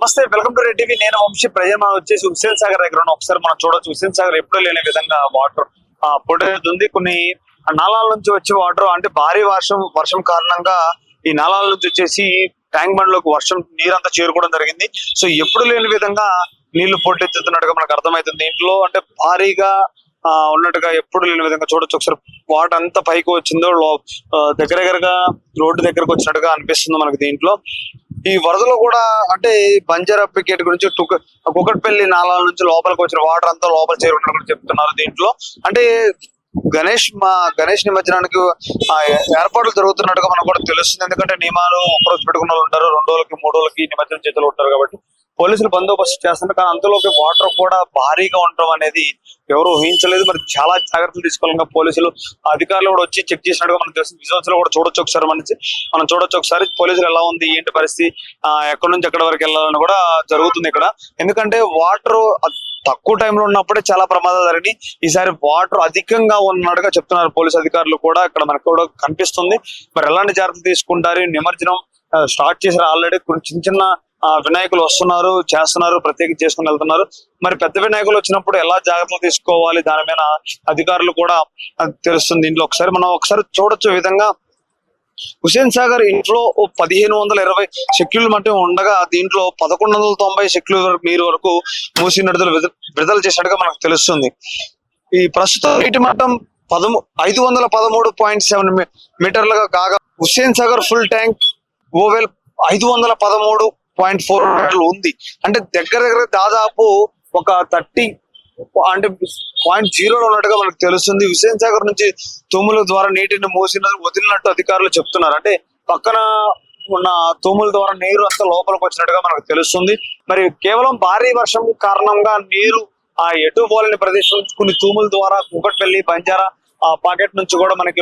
నమస్తే, welcome to red TV. నేను వంశీ. ప్రజలు మనం వచ్చేసి హుస్సేన్ సాగర్ దగ్గర ఉన్నాం. ఒకసారి మనం చూడొచ్చు, హుస్సేన్ సాగర్ ఎప్పుడూ లేని విధంగా వాటర్ పొడుతుంది. కొన్ని నాలాల నుంచి వచ్చే వాటర్ అంటే భారీ వర్షం కారణంగా ఈ నాలాల నుంచి వచ్చేసి ట్యాంక్ బండ్ లోకి వర్షం నీరంతా చేరుకోవడం జరిగింది. సో ఎప్పుడు లేని విధంగా నీళ్లు పొట్టెత్తుతున్నట్టుగా మనకు అర్థమవుతుంది. దీంట్లో అంటే భారీగా ఉన్నట్టుగా ఎప్పుడు లేని విధంగా చూడొచ్చు. ఒకసారి వాటర్ అంతా పైకి వచ్చిందో దగ్గరగా రోడ్డు దగ్గరకు వచ్చినట్టుగా అనిపిస్తుంది మనకి. దీంట్లో ఈ వరదలో కూడా అంటే బంజారా పికెట్ గురించి కుకట్పల్లి నాలాల నుంచి లోపలికి వచ్చిన వాటర్ అంతా లోపల చేరుకున్నట్టు చెప్తున్నారు. దీంట్లో అంటే గణేష్ నిమజ్జనానికి ఏర్పాట్లు జరుగుతున్నట్టుగా మనకు కూడా తెలుస్తుంది. ఎందుకంటే నియమాలు ఒకరోజు పెట్టుకున్న వాళ్ళు ఉంటారు, 2 రోజులకి 3 రోజులకి నిమజ్జనం చేతులు ఉంటారు కాబట్టి పోలీసులు బందోబస్తు చేస్తున్నారు. కానీ అంతలోకి వాటర్ కూడా భారీగా ఉండడం అనేది ఎవరు ఊహించలేదు. మరి చాలా జాగ్రత్తలు తీసుకోవాలిగా పోలీసులు అధికారులు కూడా వచ్చి చెక్ చేసినట్టుగా మనకు తెలుస్తుంది. విజువల్స్ లో కూడా చూడొచ్చు ఒకసారి, మనం చూడొచ్చు ఒకసారి పోలీసులు ఎలా ఉంది ఏంటి పరిస్థితి, ఎక్కడి నుంచి ఎక్కడి వరకు వెళ్ళాలని కూడా జరుగుతుంది ఇక్కడ. ఎందుకంటే వాటర్ తక్కువ టైంలో ఉన్నప్పుడే చాలా ప్రమాదాలు జరిగినాయి. ఈసారి వాటర్ అధికంగా ఉన్నట్టుగా చెప్తున్నారు పోలీసు అధికారులు కూడా. ఇక్కడ మనకు కూడా కనిపిస్తుంది. మరి ఎలాంటి జాగ్రత్తలు తీసుకుంటారు? నిమజ్జనం స్టార్ట్ చేశారు ఆల్రెడీ. కొన్ని చిన్న వినాయకులు చేస్తున్నారు, ప్రత్యేకించి చేసుకుని వెళ్తున్నారు. మరి పెద్ద వినాయకులు వచ్చినప్పుడు ఎలా జాగ్రత్తలు తీసుకోవాలి దాని మీద అధికారులు కూడా తెలుస్తుంది. దీంట్లో ఒకసారి చూడొచ్చు విధంగా హుస్సేన్ సాగర్ ఇంట్లో 1520 సెక్యూర్లు మట్టి ఉండగా దీంట్లో 1190 సెక్యూర్ నీరు వరకు మూసి నదులు విడుదల చేసినట్టుగా మనకు తెలుస్తుంది. ఈ ప్రస్తుతం నీటి మట్టం 513.7 మీటర్లుగా కాగా Hussain Sagar full tank level 513.4 మీటర్లు ఉంది. అంటే దగ్గర దాదాపు ఒక 30 అంటే 0.0 ఉన్నట్టుగా మనకు తెలుస్తుంది. హుస్సేన్ సాగర్ నుంచి తూముల ద్వారా నీటిని వదిలినట్టు అధికారులు చెప్తున్నారు. అంటే పక్కన ఉన్న తూముల ద్వారా నీరు అంతా లోపలికి వచ్చినట్టుగా మనకు తెలుస్తుంది. మరి కేవలం భారీ వర్షం కారణంగా నీరు ఎటు పోలేని ప్రదేశం నుంచి కొన్ని తూముల ద్వారా కుకట్పల్లి బంజారా పాకెట్ నుంచి కూడా మనకి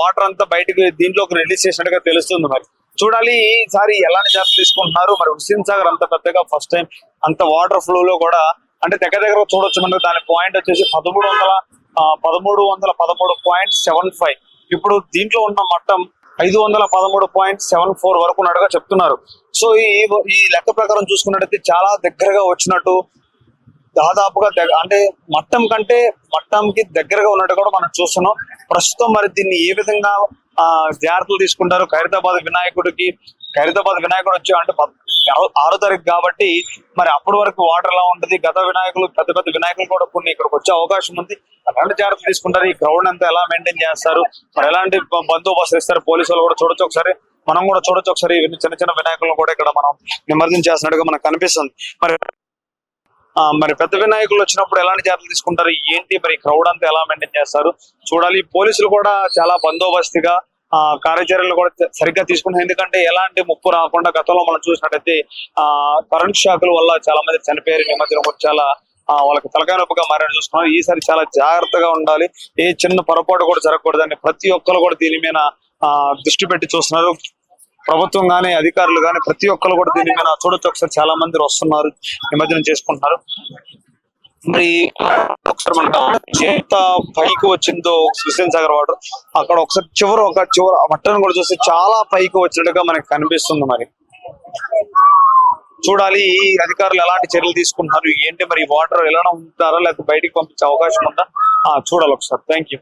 వాటర్ అంతా బయటకు దీంట్లోకి రిలీజ్ చేసినట్టుగా తెలుస్తుంది. మరి చూడాలి ఈసారి ఎలాంటి జాగ్రత్తలు తీసుకుంటున్నారు. మరి హుస్సేన్ సాగర్ అంత పెద్దగా ఫస్ట్ టైం అంత వాటర్ ఫ్లో లో కూడా అంటే దగ్గర చూడొచ్చు. మనకు దాని పాయింట్ వచ్చేసి 1313.75. ఇప్పుడు దీంట్లో ఉన్న మట్టం 513.74 వరకు ఉన్నట్టుగా చెప్తున్నారు. సో ఈ లెక్క ప్రకారం చూసుకున్నట్టయితే చాలా దగ్గరగా వచ్చినట్టు, దాదాపుగా అంటే మట్టంకి దగ్గరగా ఉన్నట్టు కూడా మనం చూస్తున్నాం ప్రస్తుతం. మరి దీన్ని ఏ విధంగా జాగ్రత్తలు తీసుకుంటారు? ఖైరతాబాద్ వినాయకుడు వచ్చి అంటే 6వ తారీఖు కాబట్టి మరి అప్పటి వరకు వాటర్ ఎలా ఉంటుంది? పెద్ద పెద్ద వినాయకులు కూడా కొన్ని ఇక్కడికి వచ్చే అవకాశం ఉంది. ఎలాంటి జాగ్రత్తలు తీసుకుంటారు? ఈ క్రౌడ్ అంతా ఎలా మెయింటైన్ చేస్తారు? మరి ఎలాంటి బందోబస్తు ఇస్తారు? పోలీసు వాళ్ళు కూడా చూడొచ్చు ఒకసారి, మనం కూడా చూడొచ్చు ఒకసారి. చిన్న చిన్న వినాయకులను కూడా ఇక్కడ మనం నిమజ్జనం చేస్తున్నట్టుగా మనకు కనిపిస్తుంది. మరి పెద్ద వినాయకులు వచ్చినప్పుడు ఎలాంటి జాగ్రత్తలు తీసుకుంటారు ఏంటి? మరి క్రౌడ్ అంతా ఎలా మెయింటైన్ చేస్తారు చూడాలి. పోలీసులు కూడా చాలా బందోబస్తుగా కార్యాచరణలు కూడా సరిగ్గా తీసుకుంటారు. ఎందుకంటే ఎలాంటి ముప్పు రాకుండా గతంలో మనం చూసినట్టయితే కరెంట్ షాకుల వల్ల చాలా మంది చనిపోయారు. నిమజ్జనం కూడా చాలా వాళ్ళకి తలకాయ నొప్పిగా మారని చూసుకున్నారు. ఈసారి చాలా జాగ్రత్తగా ఉండాలి. ఏ చిన్న పొరపాటు కూడా జరగకూడదని ప్రతి ఒక్కరు కూడా దీని మీద దృష్టి పెట్టి చూస్తున్నారు. ప్రభుత్వం గానీ అధికారులు గానీ ప్రతి ఒక్కరు కూడా దీని మీద చూడొచ్చు ఒకసారి. చాలా మంది వస్తున్నారు, నిమజ్జనం చేసుకుంటున్నారు. మరి ఒకసారి మనకు ఎంత పైకి వచ్చిందో హుస్సేన్ సాగర్ వాటర్, అక్కడ ఒకసారి చివర మట్టను కూడా చూస్తే చాలా పైకి వచ్చినట్టుగా మనకి కనిపిస్తుంది. మరి చూడాలి ఈ అధికారులు ఎలాంటి చర్యలు తీసుకుంటున్నారు ఏంటి? మరి వాటర్ ఎలా ఉంటారా లేకపోతే బయటికి పంపించే అవకాశం ఉందా చూడాలి ఒకసారి. Thank you.